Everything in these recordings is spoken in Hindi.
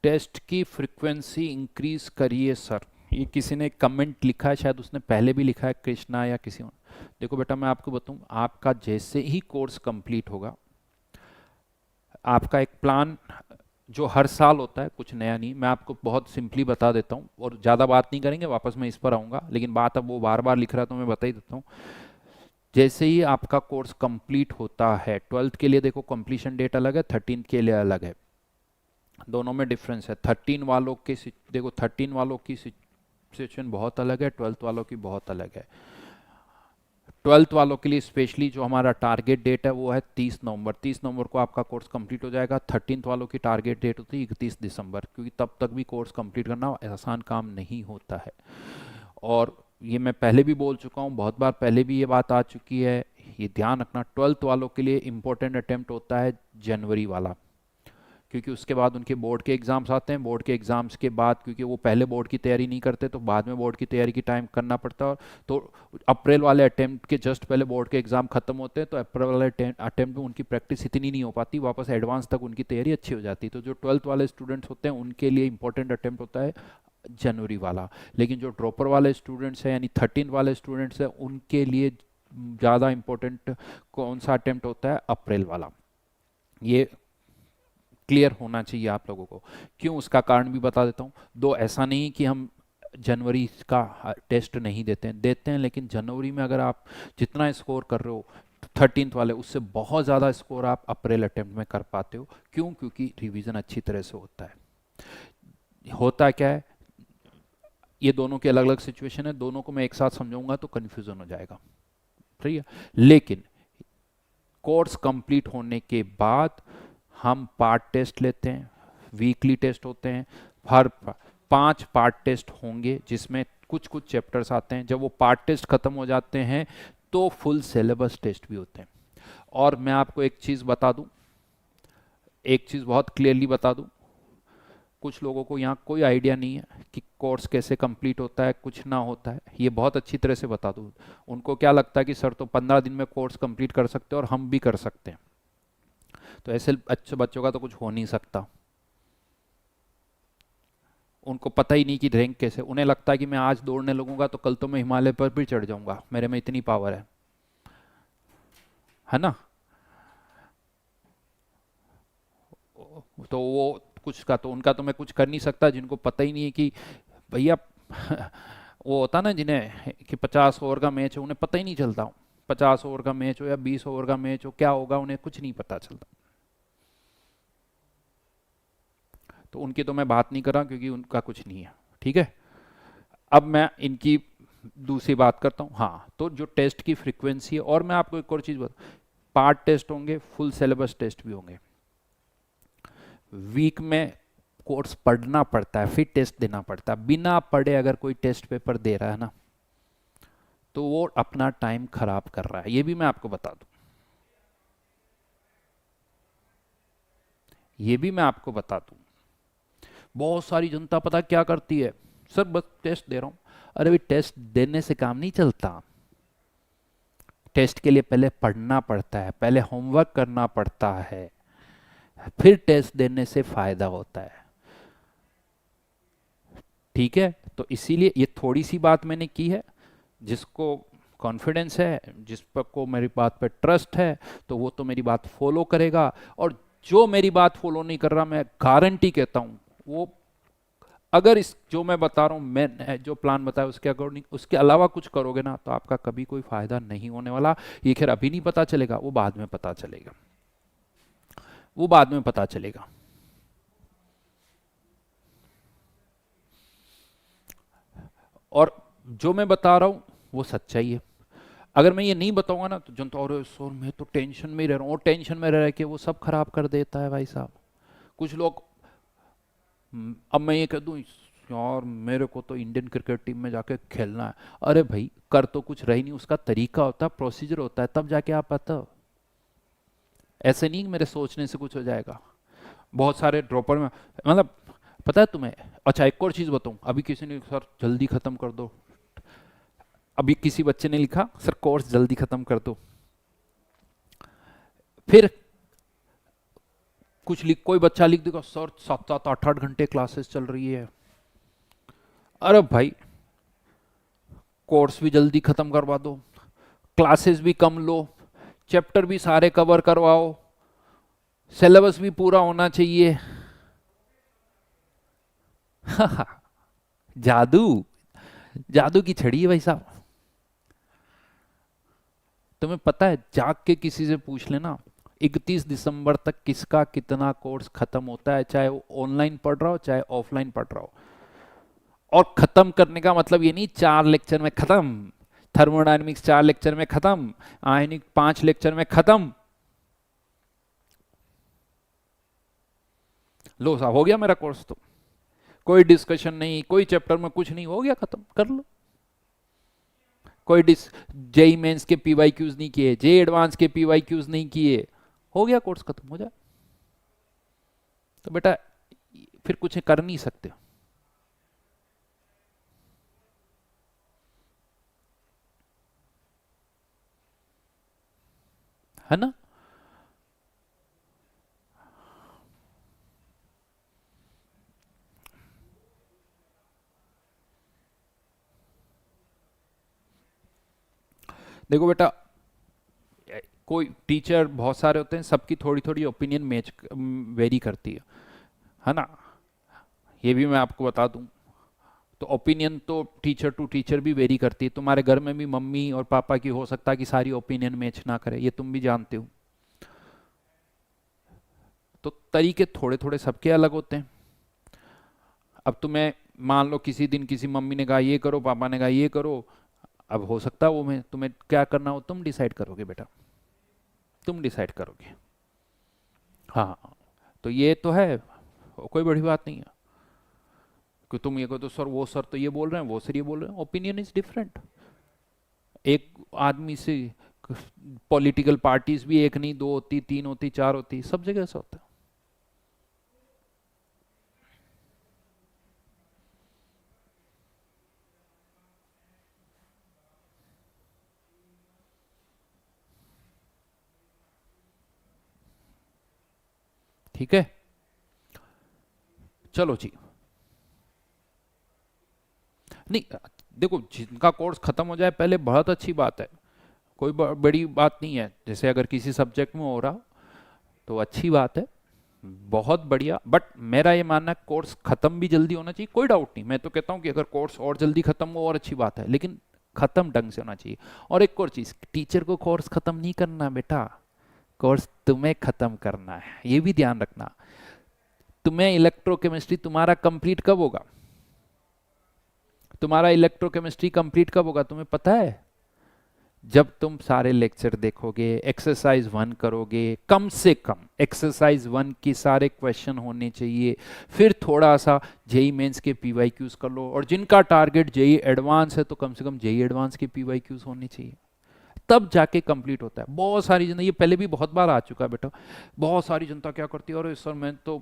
टेस्ट की फ्रीक्वेंसी इंक्रीज करिए सर, ये किसी ने कमेंट लिखा है, शायद उसने पहले भी लिखा है, कृष्णा या किसी और। देखो बेटा, मैं आपको बताऊं, आपका जैसे ही कोर्स कंप्लीट होगा, आपका एक प्लान जो हर साल होता है, कुछ नया नहीं, मैं आपको बहुत सिंपली बता देता हूँ और ज़्यादा बात नहीं करेंगे, वापस मैं इस पर आऊँगा, लेकिन बात अब वो बार बार लिख रहा है तो मैं बता ही देता हूँ। जैसे ही आपका कोर्स कंप्लीट होता है, 12th के लिए देखो कंप्लीशन डेट अलग है, 13th के लिए अलग है, दोनों में डिफरेंस है। 13 वालों के देखो 13 वालों की सिचुएशन बहुत अलग है, 12th वालों की बहुत अलग है। 12th वालों के लिए स्पेशली जो हमारा टारगेट डेट है वो है 30 नवंबर। 30 नवंबर को आपका कोर्स कंप्लीट हो जाएगा। 13th वालों की टारगेट डेट होती है 31 दिसंबर, क्योंकि तब तक भी कोर्स कंप्लीट करना आसान काम नहीं होता है। और ये मैं पहले भी बोल चुका हूँ, बहुत बार पहले भी ये बात आ चुकी है, ये ध्यान रखना, 12th वालों के लिए इंपॉर्टेंट अटेम्प्ट होता है जनवरी वाला, क्योंकि उसके बाद उनके बोर्ड के एग्ज़ाम्स आते हैं। बोर्ड के एग्ज़ाम्स के बाद, क्योंकि वो पहले बोर्ड की तैयारी नहीं करते, तो बाद में बोर्ड की तैयारी की टाइम करना पड़ता है। तो अप्रैल वाले अटेम्प्ट के जस्ट पहले बोर्ड के एग्ज़ाम खत्म होते हैं, तो अप्रैल वाले अटेम्प्ट में उनकी प्रैक्टिस इतनी नहीं हो पाती, वापस एडवांस तक उनकी तैयारी अच्छी हो जाती है। तो जो 12th वाले स्टूडेंट्स होते हैं उनके लिए इंपॉर्टेंट अटेम्प्ट होता है जनवरी वाला। लेकिन जो ड्रॉपर वाले स्टूडेंट्स हैं, यानी 13 वाले स्टूडेंट्स हैं, उनके लिए ज़्यादा इंपॉर्टेंट कौन सा अटेम्प्ट होता है? अप्रैल वाला। ये क्लियर होना चाहिए आप लोगों को। क्यों, उसका कारण भी बता देता हूँ। दो, ऐसा नहीं कि हम जनवरी का टेस्ट नहीं देते हैं, देते हैं, लेकिन जनवरी में अगर आप जितना स्कोर कर रहे हो 13th वाले, उससे बहुत ज़्यादा स्कोर आप अप्रैल अटेम्प्ट में कर पाते हो। क्यों? क्योंकि रिवीजन अच्छी तरह से होता है। होता क्या है, ये दोनों की अलग अलग सिचुएशन है, दोनों को मैं एक साथ समझाऊंगा तो कन्फ्यूजन हो जाएगा, ठीक है। लेकिन कोर्स कंप्लीट होने के बाद हम पार्ट टेस्ट लेते हैं, वीकली टेस्ट होते हैं, हर 5 पार्ट टेस्ट होंगे, जिसमें कुछ कुछ चैप्टर्स आते हैं। जब वो पार्ट टेस्ट खत्म हो जाते हैं तो फुल सिलेबस टेस्ट भी होते हैं। और मैं आपको एक चीज़ बता दूं, एक चीज़ बहुत क्लियरली बता दूं, कुछ लोगों को यहाँ कोई आइडिया नहीं है कि कोर्स कैसे कंप्लीट होता है, कुछ ना होता है, ये बहुत अच्छी तरह से बता दूँ। उनको क्या लगता है कि सर तो 15 दिन में कोर्स कंप्लीट कर सकते हैं और हम भी कर सकते हैं, तो ऐसे अच्छे बच्चों का तो कुछ हो नहीं सकता। उनको पता ही नहीं कि रैंक कैसे, उन्हें लगता है कि मैं आज दौड़ने लगूंगा तो कल तो मैं हिमालय पर भी चढ़ जाऊंगा, मेरे में इतनी पावर है ना। तो वो कुछ का तो उनका तो मैं कुछ कर नहीं सकता, जिनको पता ही नहीं है कि भैया वो होता ना जिन्हें कि 50 ओवर का मैच हो, उन्हें पता ही नहीं चलता, 50 ओवर का मैच हो या 20 ओवर का मैच हो, क्या होगा उन्हें कुछ नहीं पता चलता। तो उनकी तो मैं बात नहीं कर रहा, क्योंकि उनका कुछ नहीं है, ठीक है। अब मैं इनकी दूसरी बात करता हूँ। हाँ, तो जो टेस्ट की फ्रीक्वेंसी है, और मैं आपको एक और चीज़ बता, पार्ट टेस्ट होंगे, फुल सिलेबस टेस्ट भी होंगे। वीक में कोर्स पढ़ना पड़ता है, फिर टेस्ट देना पड़ता है। बिना पढ़े अगर कोई टेस्ट पेपर दे रहा है ना, तो वो अपना टाइम खराब कर रहा है, ये भी मैं आपको बता दूं, ये भी मैं आपको बता दूं। बहुत सारी जनता पता क्या करती है, सर बस टेस्ट दे रहा हूं। अरे भाई, टेस्ट देने से काम नहीं चलता। टेस्ट के लिए पहले पढ़ना पड़ता है, पहले होमवर्क करना पड़ता है, फिर टेस्ट देने से फायदा होता है, ठीक है। तो इसीलिए ये थोड़ी सी बात मैंने की है, जिसको कॉन्फिडेंस है, जिस पर को मेरी बात पे ट्रस्ट है, तो वो तो मेरी बात फॉलो करेगा। और जो मेरी बात फॉलो नहीं कर रहा, मैं गारंटी कहता हूं, वो अगर इस जो मैं बता रहा हूं, मैं जो प्लान बताया उसके अकॉर्डिंग, उसके अलावा कुछ करोगे ना, तो आपका कभी कोई फायदा नहीं होने वाला। ये खैर अभी नहीं पता चलेगा, वो बाद में पता चलेगा, वो बाद में पता चलेगा। और जो मैं बता रहा हूं वो सच्चाई है। अगर मैं ये नहीं बताऊंगा ना, तो जनता, और सर मैं तो टेंशन में ही रह रहा हूँ, और टेंशन में रह रह के वो सब खराब कर देता है भाई साहब। कुछ लोग, अब मैं ये कह दूं यार मेरे को तो इंडियन क्रिकेट टीम में जाके खेलना है, अरे भाई कर तो कुछ रही नहीं, उसका तरीका होता है, प्रोसीजर होता है, तब जाके आप पता हो। ऐसे नहीं मेरे सोचने से कुछ हो जाएगा। बहुत सारे ड्रॉपर में, मतलब पता है तुम्हें। अच्छा, एक और चीज़ बताऊं, अभी किसी ने सर जल्दी ख़त्म कर दो, अभी किसी बच्चे ने लिखा सर कोर्स जल्दी ख़त्म कर दो, फिर कुछ लिख, कोई बच्चा लिख देगा सर 7-7 8-8 घंटे क्लासेस चल रही है। अरे भाई कोर्स भी जल्दी खत्म करवा दो, क्लासेस भी कम लो, चैप्टर भी सारे कवर करवाओ, सिलेबस भी पूरा होना चाहिए। जादू, जादू की छड़ी है भाई साहब। तुम्हें पता है, जाग के किसी से पूछ लेना 31 दिसंबर तक किसका कितना कोर्स खत्म होता है, चाहे वो ऑनलाइन पढ़ रहा हो चाहे ऑफलाइन पढ़ रहा हो। और खत्म करने का मतलब ये नहीं 4 लेक्चर में खत्म, थर्मोडायनेमिक्स 4 लेक्चर में खत्म, आयनिक 5 लेक्चर में खत्म। लो साहब हो गया मेरा कोर्स, तो कोई डिस्कशन नहीं, कोई चैप्टर में कुछ नहीं, हो गया खत्म, कर लो। कोई डिस जेई मेंस के पीवाई क्यूज नहीं किए, जे एडवांस के पीवाई क्यूज नहीं किए, हो गया कोर्स खत्म, हो जाए। तो बेटा फिर कुछ कर नहीं सकते, है ना। देखो बेटा, कोई टीचर बहुत सारे होते हैं, सबकी थोड़ी थोड़ी ओपिनियन मैच वेरी करती है ना। ये भी मैं आपको बता दूं, तो ओपिनियन तो टीचर टू टीचर भी वेरी करती है। तुम्हारे घर में भी मम्मी और पापा की हो सकता है कि सारी ओपिनियन मैच ना करे, ये तुम भी जानते हो। तो तरीके थोड़े थोड़े सबके अलग होते हैं। अब तुम्हें मान लो किसी दिन किसी मम्मी ने कहा ये करो, पापा ने कहा ये करो, अब हो सकता है वो मैं तुम्हें क्या करना हो तुम डिसाइड करोगे बेटा, तुम डिसाइड करोगे। हाँ, तो ये तो है, कोई बड़ी बात नहीं है कि तुम ये कहो तो सर वो सर तो ये बोल रहे हैं, वो सर ये बोल रहे हैं, ओपिनियन इज डिफरेंट। एक आदमी से पॉलिटिकल पार्टीज भी एक नहीं, दो होती, तीन होती, चार होती, सब जगह ऐसा होता है। ठीक है, चलो जी। नहीं, देखो जिनका कोर्स खत्म हो जाए पहले बहुत अच्छी बात है, कोई बड़ी बात नहीं है। जैसे अगर किसी सब्जेक्ट में हो रहा तो अच्छी बात है, बहुत बढ़िया। बट मेरा ये मानना है कोर्स खत्म भी जल्दी होना चाहिए, कोई डाउट नहीं। मैं तो कहता हूँ कि अगर कोर्स और जल्दी खत्म हो और अच्छी बात है, लेकिन खत्म ढंग से होना चाहिए। और एक और चीज, टीचर को कोर्स खत्म नहीं करना बेटा, कोर्स तुम्हें खत्म करना है, ये भी ध्यान रखना। तुम्हें इलेक्ट्रोकेमिस्ट्री तुम्हारा कंप्लीट कब होगा, तुम्हारा इलेक्ट्रोकेमिस्ट्री कंप्लीट कब होगा तुम्हें पता है? जब तुम सारे लेक्चर देखोगे, एक्सरसाइज 1 करोगे, कम से कम एक्सरसाइज 1 की सारे क्वेश्चन होने चाहिए, फिर थोड़ा सा जेई मेंस के पीवाई क्यूज कर लो, और जिनका टारगेट जेई एडवांस है तो कम से कम जेई एडवांस के पीवाई क्यूज होने चाहिए, तब जाके कंप्लीट होता है। बहुत सारी जनता, ये पहले भी बहुत बार आ चुका है बेटा, बहुत सारी जनता क्या करती है, अरे सर मैं तो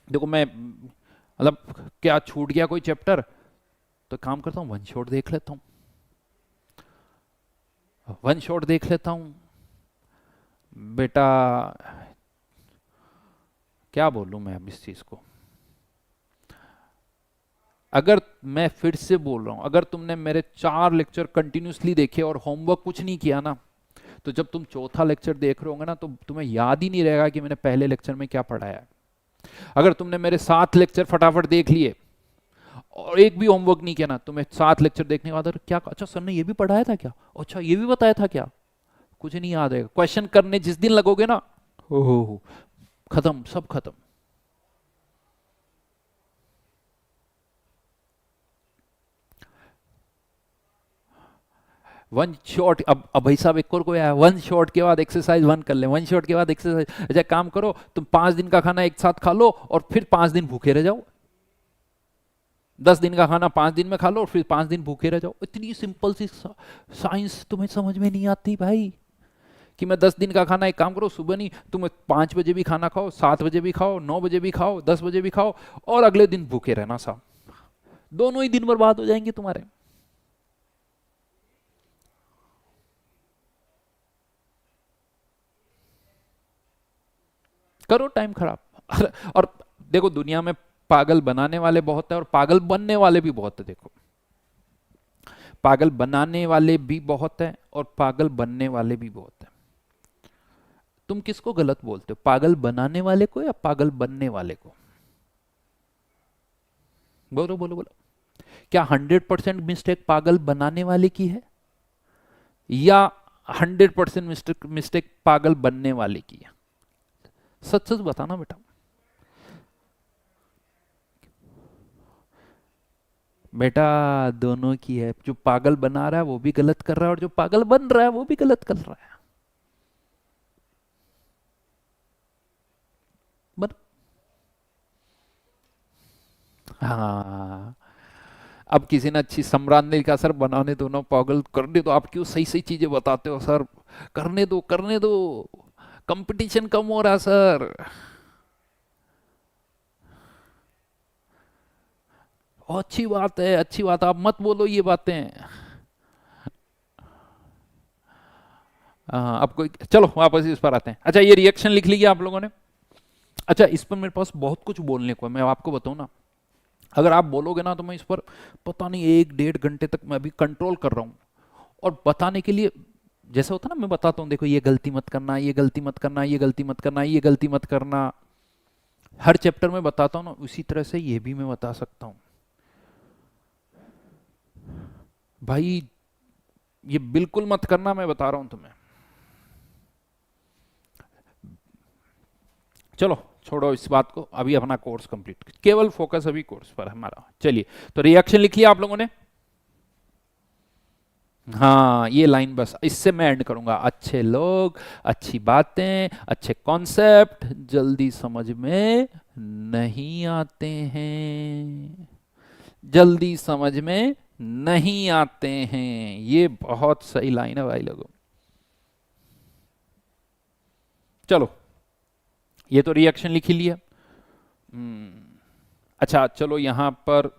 देखो मैं मतलब क्या छूट गया कोई चैप्टर, तो काम करता हूँ वन शॉट देख लेता हूँ, वन शॉट देख लेता हूँ बेटा। क्या बोलूँ मैं अब इस चीज़ को, अगर मैं फिर से बोल रहा हूँ, अगर तुमने मेरे 4 लेक्चर कंटिन्यूसली देखे और होमवर्क कुछ नहीं किया ना, तो जब तुम चौथा लेक्चर देख रहे होंगे ना, तो तुम्हें याद ही नहीं रहेगा कि मैंने पहले लेक्चर में क्या पढ़ाया है। अगर तुमने मेरे 7 लेक्चर फटाफट देख लिए और एक भी होमवर्क नहीं किया ना, तुम्हें 7 लेक्चर देखने के बाद अरे क्या अच्छा सर ने ये भी पढ़ाया था क्या, अच्छा ये भी बताया था क्या, कुछ नहीं याद है। क्वेश्चन करने जिस दिन लगोगे ना, हो खत्म, सब खत्म। वन शॉट, अब भाई साहब एक और कोई आया, 1 शॉट के बाद एक्सरसाइज 1 कर ले, 1 शॉट के बाद एक्सरसाइज। अच्छा काम करो, तुम 5 दिन का खाना एक साथ खा लो और फिर 5 दिन भूखे रह जाओ। 10 दिन का खाना 5 दिन में खा लो और फिर 5 दिन भूखे रह जाओ। इतनी सिंपल सी साइंस तुम्हें समझ में नहीं आती भाई, कि मैं 10 दिन का खाना, एक काम करो सुबह नहीं, तुम 5 बजे भी खाना खाओ, 7 बजे भी खाओ, 9 बजे भी खाओ, 10 बजे भी खाओ, और अगले दिन भूखे रहना साहब, दोनों ही दिन बर्बाद हो जाएंगे तुम्हारे। करो टाइम खराब। और देखो दुनिया में पागल बनाने वाले बहुत है और पागल बनने वाले भी बहुत है। देखो पागल बनाने वाले भी बहुत है और पागल बनने वाले भी बहुत है। तुम किसको गलत बोलते हो, पागल बनाने वाले को या पागल बनने वाले को? बोलो बोलो बोलो। क्या 100% मिस्टेक पागल बनाने वाले की है या 100% मिस्टेक मिस्टेक पागल बनने वाले की है? सच सच बताना बेटा। बेटा दोनों की है। जो पागल बना रहा है वो भी गलत कर रहा है और जो पागल बन रहा है वो भी गलत कर रहा है। बन हाँ। अब किसी ने अच्छी सम्राट ने लिखा सर बनाने दो ना पागल, करने दो, आप क्यों सही सही चीजें बताते हो सर, करने दो करने दो, कंपटीशन कम हो रहा सर। अच्छी बात है अच्छी बात है, आप मत बोलो ये बातें। हाँ अब कोई, चलो वापस इस पर आते हैं। अच्छा ये रिएक्शन लिख लीजिए आप लोगों ने। अच्छा इस पर मेरे पास बहुत कुछ बोलने को है, मैं आपको बताऊं ना, अगर आप बोलोगे ना तो मैं इस पर पता नहीं 1 1.5 घंटे तक मैं अभी कंट्रोल कर रहा हूँ। और बताने के लिए जैसा होता है ना, मैं बताता हूँ देखो ये गलती मत करना, ये गलती मत करना, ये गलती मत करना, ये गलती मत करना, हर चैप्टर में बताता हूँ ना, उसी तरह से ये भी मैं बता सकता हूँ भाई। ये बिल्कुल मत करना, मैं बता रहा हूँ तुम्हें। चलो छोड़ो इस बात को, अभी अपना कोर्स कंप्लीट, केवल फोकस अभी कोर्स पर है हमारा। चलिए तो रिएक्शन लिख लिया आप लोगों ने। हाँ ये लाइन बस इससे मैं एंड करूंगा। अच्छे लोग, अच्छी बातें, अच्छे कॉन्सेप्ट जल्दी समझ में नहीं आते हैं, जल्दी समझ में नहीं आते हैं। ये बहुत सही लाइन है भाई लोगों। चलो ये तो रिएक्शन लिख ही लिया। अच्छा चलो यहां पर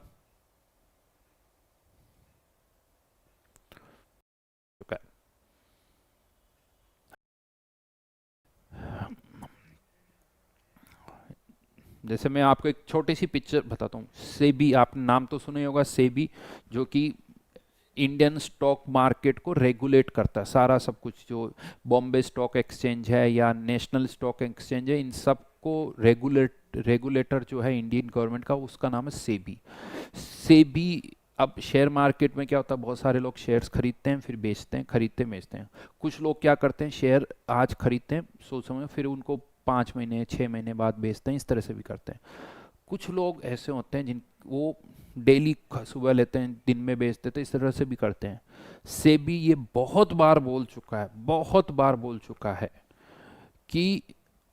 जैसे मैं आपको एक छोटी सी पिक्चर बताता हूँ। सेबी, आपने नाम तो सुना ही होगा, सेबी जो कि इंडियन स्टॉक मार्केट को रेगुलेट करता है, सारा सब कुछ जो बॉम्बे स्टॉक एक्सचेंज है या नेशनल स्टॉक एक्सचेंज है, इन सब को रेगुलेटर जो है इंडियन गवर्नमेंट का, उसका नाम है सेबी। सेबी, अब शेयर मार्केट में क्या होता है, बहुत सारे लोग शेयर्स खरीदते हैं फिर बेचते हैं, खरीदते बेचते हैं। कुछ लोग क्या करते हैं, शेयर आज खरीदते हैं सोच समझ, फिर उनको 5 महीने 6 महीने बाद बेचते हैं, इस तरह से भी करते हैं। कुछ लोग ऐसे होते हैं जिन वो डेली सुबह लेते हैं दिन में बेच देते हैं, इस तरह से भी करते हैं। सेबी ये बहुत बार बोल चुका है, बहुत बार बोल चुका है कि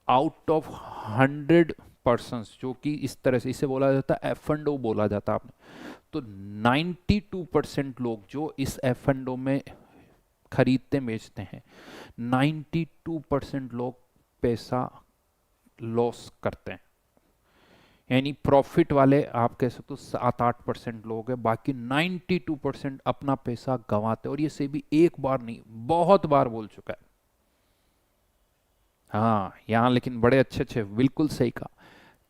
आउट ऑफ 100 पर्सन्स, जो कि इस तरह से इसे बोला जाता है एफ एंड ओ बोला जाता है आपने, तो 92% लोग जो इस एफ एंड ओ में खरीदते बेचते हैं, 92% लोग पैसा लॉस करते हैं। यानी प्रॉफिट वाले आप कह सकते हो 7 8% लोग हैं, बाकी 92% अपना पैसा गंवाते हैं। और ये सेबी एक बार नहीं बहुत बार बोल चुका है। हाँ यहाँ लेकिन बड़े अच्छे अच्छे, बिल्कुल सही कहा।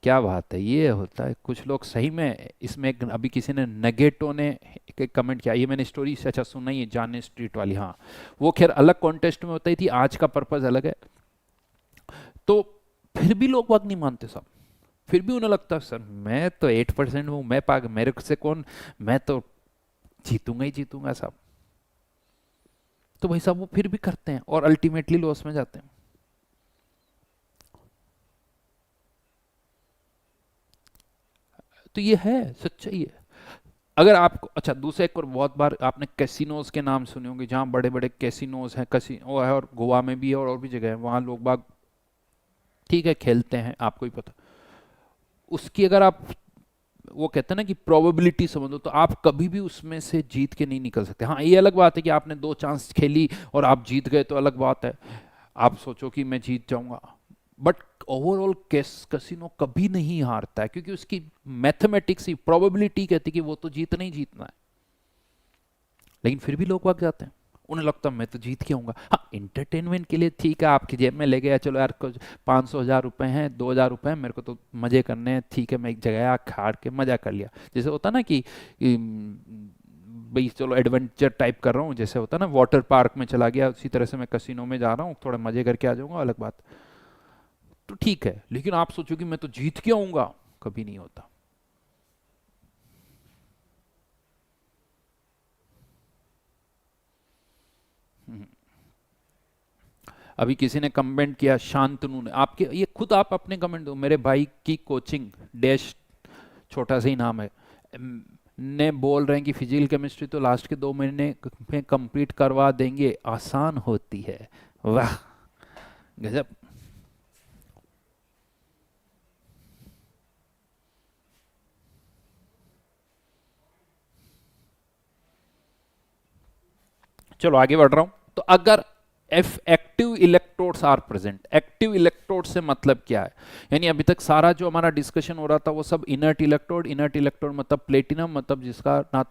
क्या बात है, ये होता है कुछ लोग सही में इसमें। अभी किसी ने नगेटो ने एक कमेंट किया, ये मैंने स्टोरी से अच्छा सुना ही है, जाने स्ट्रीट वाली। हाँ वो खैर अलग कॉन्टेस्ट में होती थी, आज का पर्पज अलग है। तो फिर भी लोग बाग नहीं मानते साहब, फिर भी उन्हें लगता है सर मैं तो 8% हूँ, मैं पाग मेरे से कौन, मैं तो जीतूंगा ही जीतूंगा साहब। तो भाई साहब वो फिर भी करते हैं और अल्टीमेटली लॉस में जाते हैं। तो ये है सच्चाई है। अगर आपको अच्छा दूसरा एक और बहुत बार आपने कैसीनोज के नाम सुने होंगे, जहाँ बड़े बड़े कैसीनोज हैं, कैसीनो है और गोवा में भी है और भी जगह है, वहाँ लोग बाग ठीक है खेलते हैं, आपको ही पता। उसकी अगर आप वो कहते हैं ना कि प्रोबेबिलिटी समझो, तो आप कभी भी उसमें से जीत के नहीं निकल सकते। हाँ ये अलग बात है कि आपने 2 चांस खेली और आप जीत गए तो अलग बात है, आप सोचो कि मैं जीत जाऊंगा। बट ओवरऑल कैसीनो कभी नहीं हारता है, क्योंकि उसकी मैथमेटिक्स ही प्रोबेबिलिटी कहती है कि वो तो जीतना ही जीतना है। लेकिन फिर भी लोग भाग जाते हैं, उन्हें लगता मैं तो जीत के आऊंगा। हाँ, इंटरटेनमेंट के लिए ठीक है, आपकी जेब में ले गया, चलो यार कुछ 500,000 रुपए हैं, 2,000 रुपए हैं, मेरे को तो मजे करने हैं, ठीक है, मैं एक जगह खाड़ के मजा कर लिया। जैसे होता ना कि भाई चलो एडवेंचर टाइप कर रहा हूँ, जैसे होता ना वाटर पार्क में चला गया, उसी तरह से मैं कसिनो में जा रहा हूँ, थोड़ा मजे करके आ जाऊंगा, अलग बात, तो ठीक है। लेकिन आप सोचो कि मैं तो जीत के आऊंगा, कभी नहीं होता। हम्म। अभी किसी ने कमेंट किया, शांतनु ने, आपके ये खुद आप अपने कमेंट दो, मेरे भाई की कोचिंग डैश, छोटा सा ही नाम है, ने बोल रहे हैं कि फिजिकल केमिस्ट्री तो लास्ट के 2 महीने में कंप्लीट करवा देंगे, आसान होती है। वाह, गजब। चलो आगे बढ़ रहा हूं। तो अगर if active electrodes are present, active electrode से मतलब क्या है, यानी अभी तक सारा जो हमारा डिस्कशन हो रहा था वो सब इनर्ट इलेक्ट्रोड, इनर्ट इलेक्ट्रोड मतलब प्लेटिनम, मतलब जिसका ना